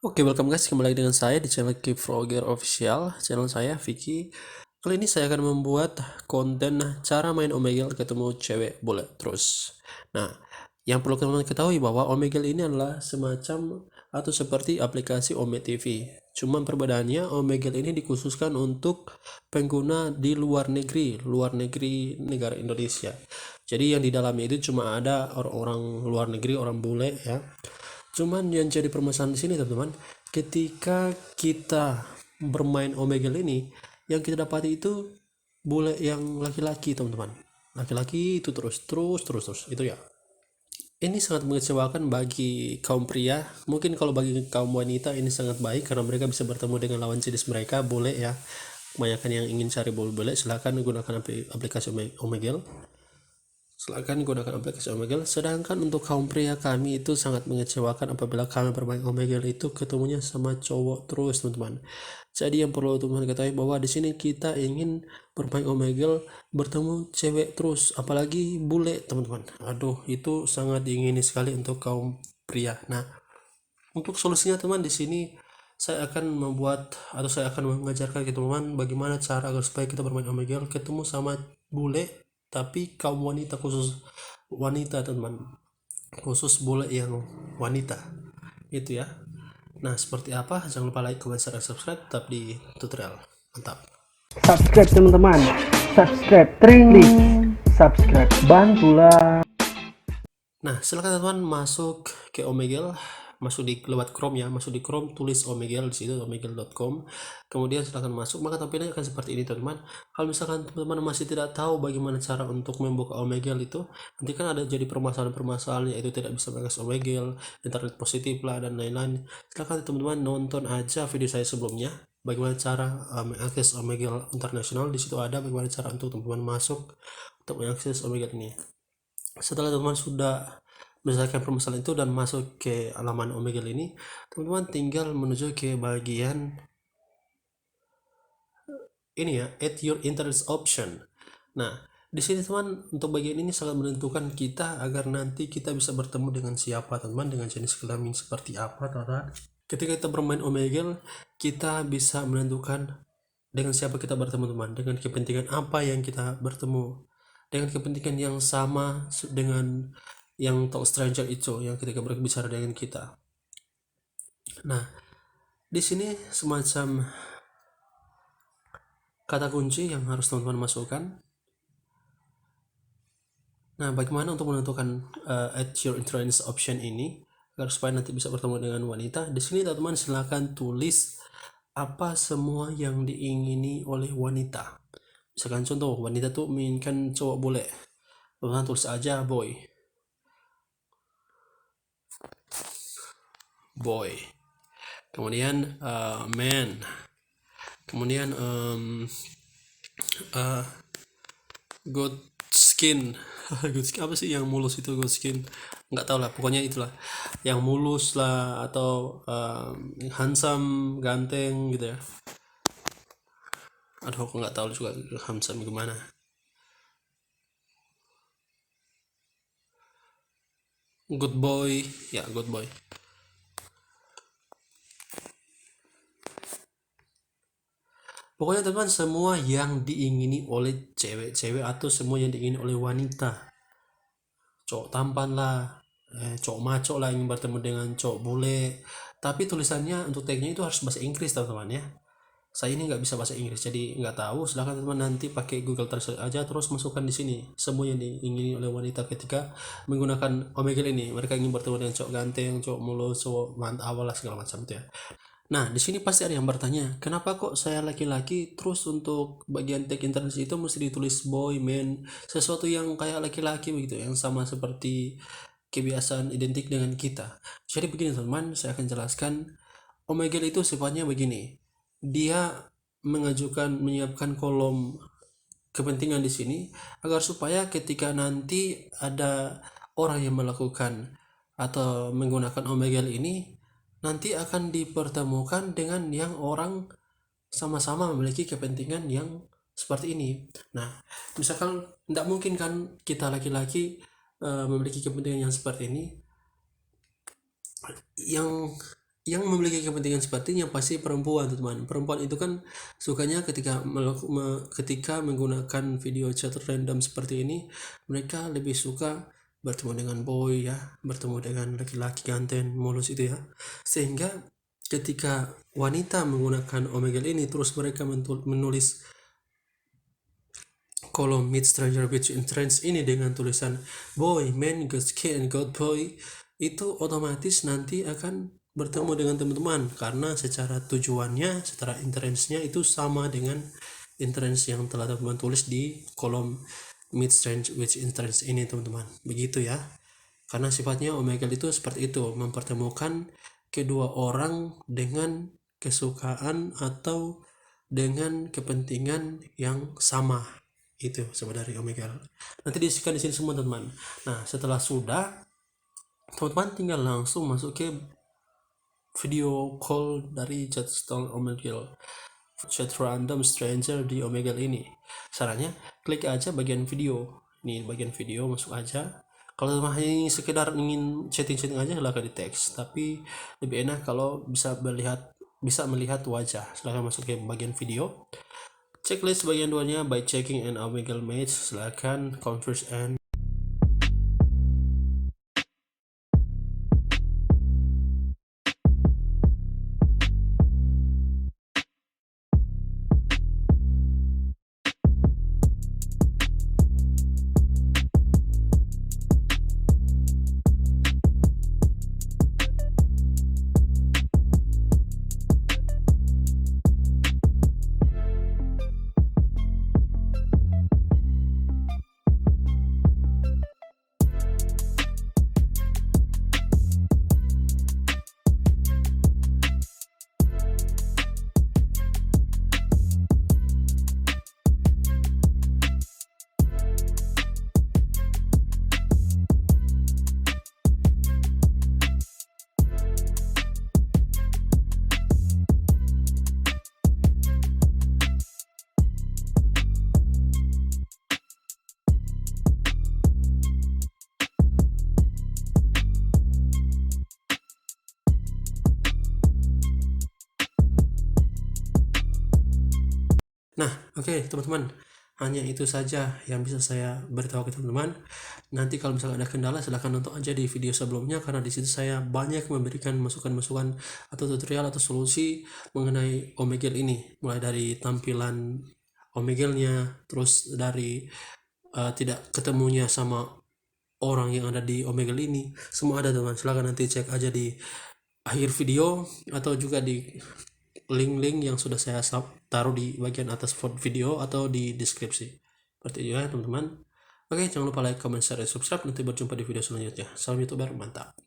Oke, welcome guys, kembali lagi dengan saya di channel Keep Vlogger Official, channel saya Vicky. Kali ini saya akan membuat konten cara main Omegle ketemu cewek boleh terus. Nah, yang perlu teman-teman ketahui bahwa Omegle ini adalah semacam atau seperti aplikasi Ome TV. Cuman perbedaannya Omegle ini dikhususkan untuk pengguna di luar negeri negara Indonesia. Jadi yang di dalamnya itu cuma ada orang-orang luar negeri, orang bule ya. Cuman yang jadi permasalahan di sini teman-teman, ketika kita bermain Omegle ini, yang kita dapati itu bule yang laki-laki teman-teman. Laki-laki itu terus itu ya. Ini sangat mengecewakan bagi kaum pria. Mungkin kalau bagi kaum wanita ini sangat baik karena mereka bisa bertemu dengan lawan jenis mereka, bule ya. Kebanyakan yang ingin cari bule silahkan gunakan aplikasi Omegle. Silakan gunakan aplikasi Omegle. Sedangkan untuk kaum pria kami itu sangat mengecewakan apabila kami bermain Omegle itu ketemunya sama cowok terus teman-teman. Jadi yang perlu teman-teman ketahui bahwa di sini kita ingin bermain Omegle bertemu cewek terus, apalagi bule teman-teman. Aduh, itu sangat diingini sekali untuk kaum pria. Nah, untuk solusinya teman di sini saya akan membuat atau saya akan mengajarkan ke teman bagaimana cara agar supaya kita bermain Omegle ketemu sama bule tapi kaum wanita, khusus wanita teman, khusus bule yang wanita itu ya. Nah, seperti apa, jangan lupa like, comment, share, dan subscribe. Tetap di tutorial, mantap. Subscribe teman-teman, subscribe klik subscribe, bantulah. Nah, silakan teman-teman masuk ke Omegle, masuk di lewat Chrome ya, masuk di Chrome, tulis Omegle di situ, omegle.com. Kemudian silakan masuk, maka tampilannya akan seperti ini teman-teman. Kalau misalkan teman-teman masih tidak tahu bagaimana cara untuk membuka Omegle itu, nanti kan ada jadi permasalahan-permasalahan yaitu tidak bisa mengakses Omegle, internet positif lah dan lain-lain. Silakan teman-teman nonton aja video saya sebelumnya. Bagaimana cara mengakses Omegle internasional, di situ ada bagaimana cara untuk teman-teman masuk untuk mengakses Omegle ini. Setelah teman-teman sudah menyelesaikan permasalahan itu dan masuk ke halaman Omegle ini, teman-teman tinggal menuju ke bagian ini ya, add your interest option. Nah, di sini teman, untuk bagian ini sangat menentukan kita agar nanti kita bisa bertemu dengan siapa teman, dengan jenis kelamin seperti apa teman. Ketika kita bermain Omegle, kita bisa menentukan dengan siapa kita bertemu teman, dengan kepentingan apa yang kita bertemu, dengan kepentingan yang sama dengan yang talk stranger itu yang ketika berbicara dengan kita. Nah, di sini semacam kata kunci yang harus teman-teman masukkan. Nah, bagaimana untuk menentukan add your interest option ini agar supaya nanti bisa bertemu dengan wanita? Di sini teman-teman silakan tulis apa semua yang diingini oleh wanita. Misalkan contoh, wanita tuh menginginkan cowok boleh, teman-teman tulis aja boy. Kemudian man. Kemudian good skin. Good skin apa sih yang mulus itu? Good skin, nggak tahu lah, pokoknya itulah yang mulus lah, atau handsome, ganteng gitu ya. Aduh, aku nggak tahu juga handsome gimana. Good boy ya, good boy. Pokoknya teman, semua yang diingini oleh cewek-cewek atau semua yang diingini oleh wanita, cowok tampan lah, cowok maco lah ingin bertemu dengan cowok bule, tapi tulisannya untuk tagnya itu harus bahasa Inggris teman-teman ya. Saya ini nggak bisa bahasa Inggris jadi nggak tahu, silahkan teman nanti pakai Google Translate aja, terus masukkan di sini semua yang diingini oleh wanita ketika menggunakan Omegle ini. Mereka ingin bertemu dengan cowok ganteng, cowok mulus, cowok mantap, awal segala macam itu ya. Nah, di sini pasti ada yang bertanya, kenapa kok saya laki-laki terus untuk bagian tag internet itu mesti ditulis boy, man, sesuatu yang kayak laki-laki begitu, yang sama seperti kebiasaan identik dengan kita. Jadi begini teman, saya akan jelaskan. Omegle itu sifatnya begini. Dia menyiapkan kolom kepentingan di sini agar supaya ketika nanti ada orang yang melakukan atau menggunakan Omegle ini, nanti akan dipertemukan dengan yang orang sama-sama memiliki kepentingan yang seperti ini. Nah, misalkan tidak mungkin kan kita laki-laki memiliki kepentingan yang seperti ini, yang yang memiliki kepentingan seperti yang pasti perempuan, teman. Perempuan itu kan sukanya ketika menggunakan video chat random seperti ini, mereka lebih suka bertemu dengan boy ya, bertemu dengan laki-laki ganteng mulus itu ya. Sehingga ketika wanita menggunakan Omegle ini terus mereka menulis kolom meet stranger with entrance ini dengan tulisan boy, man, good kid, and god boy, itu otomatis nanti akan bertemu dengan teman-teman karena secara tujuannya, secara entrance-nya itu sama dengan entrance yang telah teman-teman tulis di kolom meet stranger with entrance ini, teman-teman. Begitu ya. Karena sifatnya Omegle itu seperti itu, mempertemukan kedua orang dengan kesukaan atau dengan kepentingan yang sama. Itu sebenarnya Omegle. Nanti diisikan di sini semua, teman-teman. Nah, setelah sudah, teman-teman tinggal langsung masuk ke video call dari chat stall Omegle, chat random stranger di Omegle ini. Sarannya klik aja bagian video. Nih bagian video, masuk aja. Kalau hanya sekedar ingin chatting-chatting aja silahkan di teks, tapi lebih enak kalau bisa melihat wajah. Silahkan masuk ke bagian video. Checklist bagian 2-nya by checking an Omegle match. Silahkan converse and nah, oke, teman-teman. Hanya itu saja yang bisa saya beritahu ke teman-teman. Nanti kalau misalnya ada kendala silahkan nonton aja di video sebelumnya karena di situ saya banyak memberikan masukan-masukan atau tutorial atau solusi mengenai Omegle ini, mulai dari tampilan Omegle-nya, terus dari tidak ketemunya sama orang yang ada di Omegle ini, semua ada, teman. Silahkan nanti cek aja di akhir video atau juga di link-link yang sudah saya taruh di bagian atas video atau di deskripsi. Seperti itu ya, teman-teman. Oke, jangan lupa like, comment, share, dan subscribe. Nanti berjumpa di video selanjutnya. Salam YouTuber, mantap.